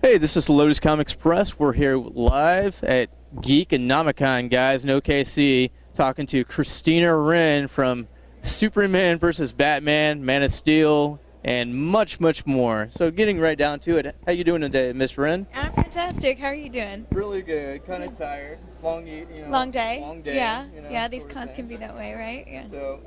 Hey, this is Lotus Comics Press. We're here live at Geek and Nomicon, guys, in OKC, talking to Christina Wren from Superman versus Batman, Man of Steel, and much, much more. So getting right down to it, how you doing today, Miss Wren? I'm fantastic. How are you doing? Really good. Kind of tired. Long day. Long day. Yeah. These cons can be that way, right? Yeah. So,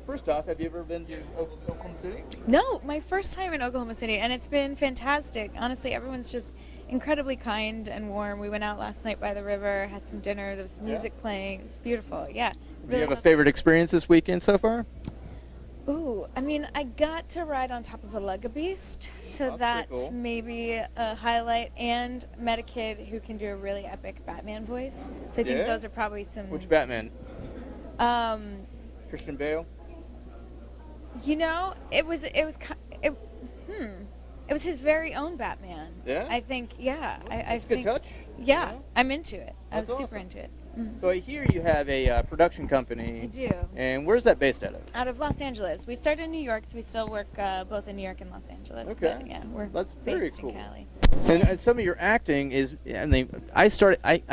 first off, have you ever been to Oklahoma City? No, my first time in Oklahoma City, and it's been fantastic. Honestly, everyone's just incredibly kind and warm. We went out last night by the river, had some dinner. There was music playing. It was beautiful. Yeah. Do you have a favorite experience this weekend so far? Ooh, I mean, I got to ride on top of a Lug-a-Beast, so that's cool. Maybe a highlight, and met a kid who can do a really epic Batman voice. So I think those are probably some... Which Batman? Christian Bale? You know, it was his very own Batman. Yeah? I think, yeah. That's a good touch. Yeah, You know? I'm into it. I was That's super awesome. into it. Mm. So I hear you have a production company. I do. And where's that based out of? Out of Los Angeles. We started in New York, so we still work both in New York and Los Angeles. Okay. But, yeah, we're That's very based cool. in Cali. And some of your acting is, I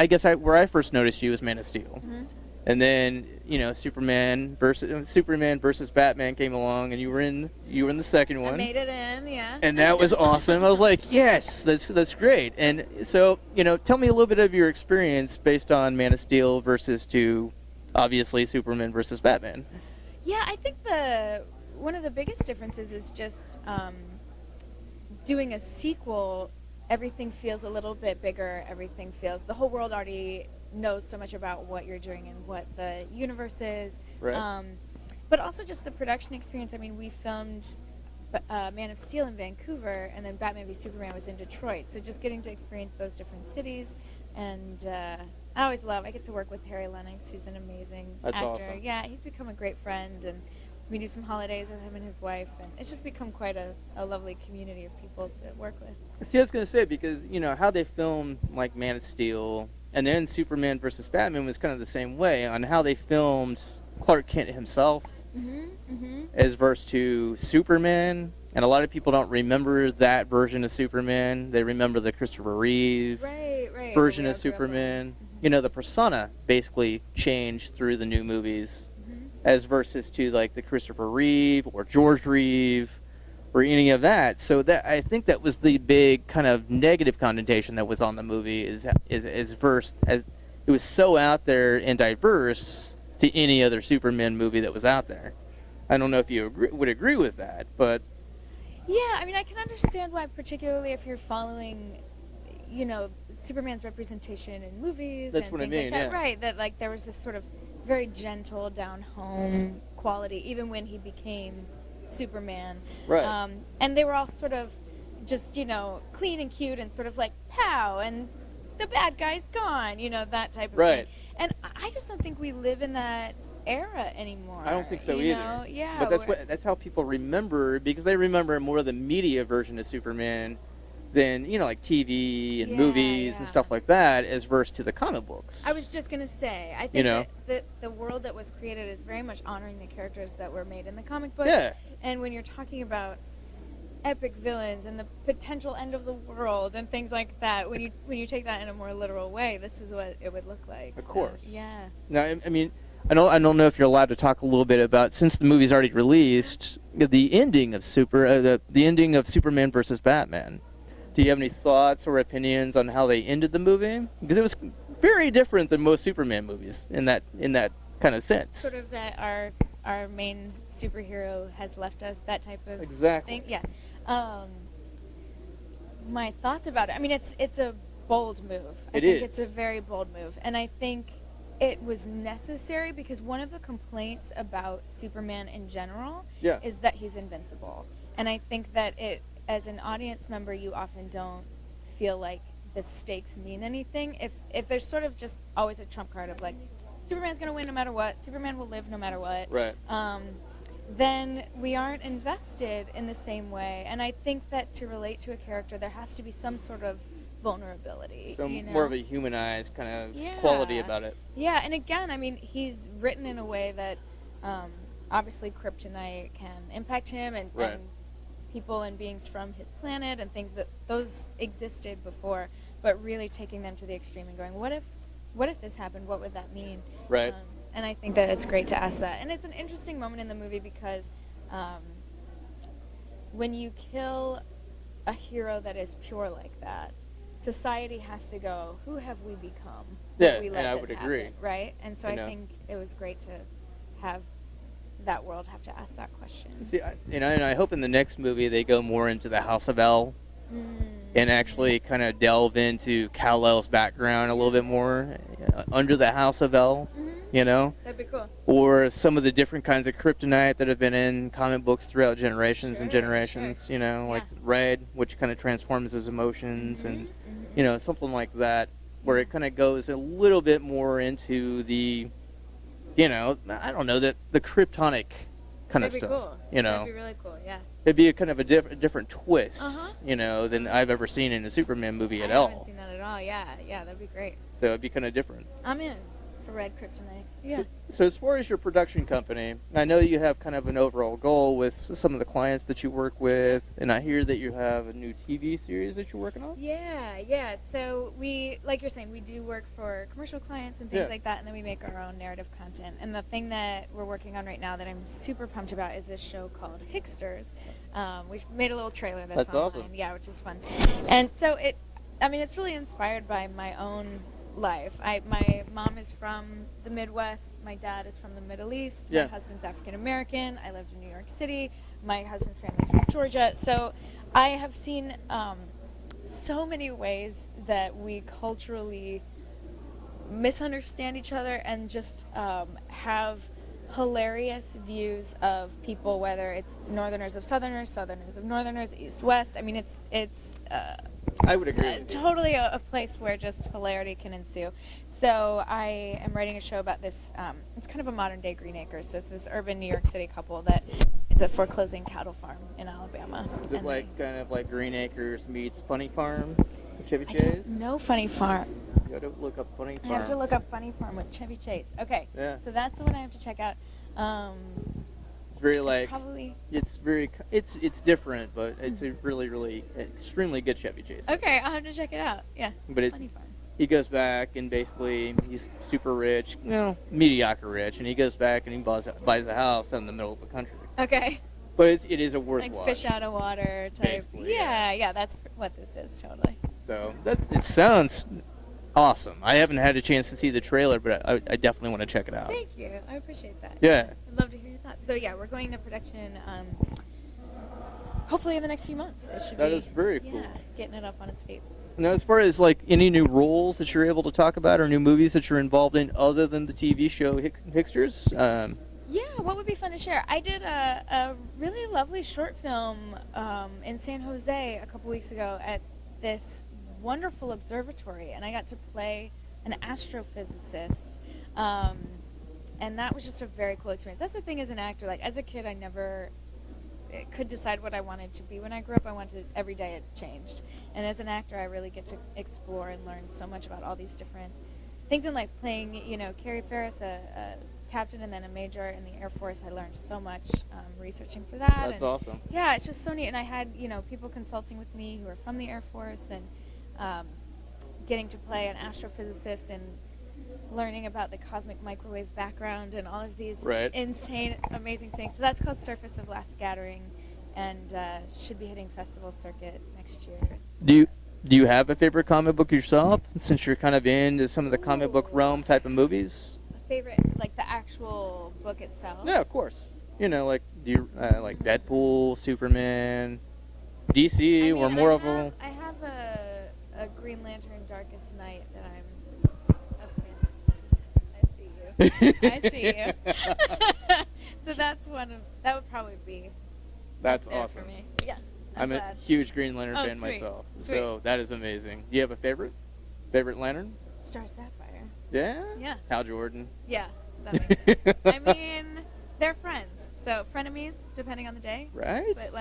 guess where I first noticed you was Man of Steel. Mm-hmm. And then, Superman versus Batman came along, and you were in the second one. I made it in, yeah. And that was awesome. I was like, yes, that's great. And so, tell me a little bit of your experience based on Man of Steel versus obviously, Superman versus Batman. Yeah, I think one of the biggest differences is just doing a sequel. Everything feels a little bit bigger. The whole world already knows so much about what you're doing and what the universe is. Right. But also just the production experience. I mean, we filmed Man of Steel in Vancouver, and then Batman v Superman was in Detroit. So just getting to experience those different cities. And I get to work with Harry Lennox, who's an amazing actor. Awesome. Yeah, he's become a great friend, and we do some holidays with him and his wife, and it's just become quite a lovely community of people to work with. See, I was going to say, because, how they filmed, like, Man of Steel, and then Superman versus Batman was kind of the same way on how they filmed Clark Kent himself as versus to Superman. And a lot of people don't remember that version of Superman. They remember the Christopher Reeve version of Superman. The persona basically changed through the new movies as versus to, like, the Christopher Reeve or George Reeve or any of that. So that, I think that was the big kind of negative connotation that was on the movie is versus as it was so out there and diverse to any other Superman movie that was out there. I don't know if you would agree with that, but yeah, I mean, I can understand why, particularly if you're following, Superman's representation in movies and things like that. Right, that like there was this sort of very gentle, down home quality, even when he became Superman. Right. And they were all sort of just, clean and cute and sort of like, pow, and the bad guy's gone, that type of thing. And I just don't think we live in that era anymore. I don't think so either. Yeah. But that's how people remember, because they remember more of the media version of Superman than, like TV and movies and stuff like that as versus to the comic books. I was just going to say, I think that the world that was created is very much honoring the characters that were made in the comic books. Yeah. And when you're talking about epic villains and the potential end of the world and things like that, when you take that in a more literal way, this is what it would look like. Of course. Yeah. Now, I mean, I don't know if you're allowed to talk a little bit about, since the movie's already released, the ending of the ending of Superman versus Batman. Do you have any thoughts or opinions on how they ended the movie? Because it was very different than most Superman movies in that kind of sense. Sort of that our main superhero has left us, that type of thing. Yeah. My thoughts about it. I mean, it's a bold move. I think it's a very bold move, and I think it was necessary because one of the complaints about Superman in general is that he's invincible, and I think that as an audience member, you often don't feel like the stakes mean anything. If there's sort of just always a trump card of like, Superman's going to win no matter what, Superman will live no matter what, right. Then we aren't invested in the same way. And I think that to relate to a character, there has to be some sort of vulnerability. More of a humanized kind of quality about it. Yeah, and again, I mean, he's written in a way that obviously kryptonite can impact him, and people and beings from his planet and things that those existed before, but really taking them to the extreme and going, what if this happened? What would that mean? Right. And I think that it's great to ask that. And it's an interesting moment in the movie because when you kill a hero that is pure like that, society has to go, who have we become? Yeah, we and I would agree. Happen, right? And so I think it was great to have that world have to ask that question. See, and I hope in the next movie they go more into the House of L and actually kind of delve into Kal-El's background a little bit more under the House of L, you know? That'd be cool. Or some of the different kinds of kryptonite that have been in comic books throughout generations and generations, you know, like Red, which kind of transforms his emotions and, you know, something like that, where it kind of goes a little bit more into the, you know, I don't know, the kryptonic kind of stuff. Cool. You know, that'd be really cool. Yeah. It'd be a kind of a different twist, you know, than I've ever seen in a Superman movie at all. I haven't seen that at all. Yeah, that'd be great. So it'd be kind of different. I'm in for Red Kryptonite. Yeah. So as far as your production company, I know you have kind of an overall goal with some of the clients that you work with, and I hear that you have a new TV series that you're working on? Yeah. So we, like you're saying, we do work for commercial clients and things like that, and then we make our own narrative content. And the thing that we're working on right now that I'm super pumped about is this show called Hicksters. We've made a little trailer that's online. Awesome. Yeah, which is fun. And so it's really inspired by my own life. My mom is from the Midwest. My dad is from the Middle East. My husband's African American. I lived in New York City. My husband's family's from Georgia. So I have seen so many ways that we culturally misunderstand each other and just have hilarious views of people, whether it's Northerners of Southerners, Southerners of Northerners, East West. I mean, it's I would agree. Totally a place where just hilarity can ensue. So I am writing a show about this. It's kind of a modern day Green Acres. So it's this urban New York City couple that is a foreclosing cattle farm in Alabama. Is it kind of like Green Acres meets Funny Farm with Chevy Chase? No, Funny Farm. You got to look up Funny Farm. I have to look up Funny Farm with Chevy Chase. Okay. Yeah. So that's the one I have to check out. It's different, but it's a really extremely good Chevy Chase. Okay, I'll have to check it out. Yeah. But Funny Farm. He goes back and basically he's super rich, mediocre rich, and he goes back and he buys a house out in the middle of the country. Okay. But it is a worth watch. Fish out of water type. Basically, yeah, that's what this is totally. So it sounds awesome. I haven't had a chance to see the trailer, but I definitely want to check it out. Thank you. I appreciate that. Yeah. I'd love to hear your thoughts. So yeah, we're going to production hopefully in the next few months. That is very cool. Yeah, getting it up on its feet. Now, as far as like any new roles that you're able to talk about or new movies that you're involved in other than the TV show Hicksters? Yeah, what would be fun to share? I did a really lovely short film in San Jose a couple weeks ago at this wonderful observatory, and I got to play an astrophysicist, and that was just a very cool experience. That's the thing as an actor. Like as a kid, I never could decide what I wanted to be when I grew up. I wanted every day it changed, and as an actor, I really get to explore and learn so much about all these different things in life. Playing, Carrie Ferris, a captain and then a major in the Air Force, I learned so much researching for that. That's awesome. Yeah, it's just so neat. And I had, people consulting with me who are from the Air Force and getting to play an astrophysicist and learning about the cosmic microwave background and all of these insane, amazing things. So that's called Surface of Last Scattering and should be hitting festival circuit next year. Do you have a favorite comic book yourself, since you're kind of into some of the comic book realm type of movies? Favorite, like the actual book itself? Yeah, of course. Like do you like Deadpool, Superman, DC, or more of a? I have a Green Lantern Darkest Night that I'm a fan. I see you. So that's that would probably be. That's awesome for me. Yeah. I'm a huge Green Lantern fan sweet. myself, Sweet. so that is amazing. Do you have a favorite lantern? Star Sapphire. Yeah? Yeah. Hal Jordan. Yeah, that makes sense. I mean, they're friends, so frenemies, depending on the day. Right? But,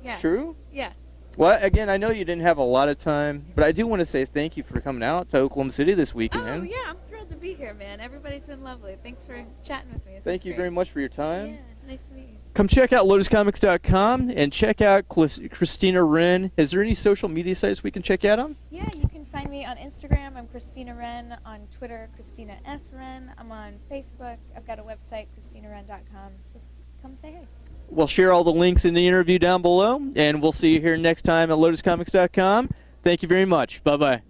yeah. It's true? Yeah. Well, again, I know you didn't have a lot of time, but I do want to say thank you for coming out to Oklahoma City this weekend. Oh, yeah, I'm thrilled to be here, man. Everybody's been lovely. Thanks for chatting with me. Thank you very much for your time. Yeah, nice to meet you. Come check out lotuscomics.com and check out Christina Wren. Is there any social media sites we can check out on? Yeah, you can find me on Instagram. I'm Christina Wren. On Twitter, Christina S. Wren. I'm on Facebook. I've got a website, ChristinaWren.com. Just come say hey. We'll share all the links in the interview down below, and we'll see you here next time at lotuscomics.com. Thank you very much. Bye-bye.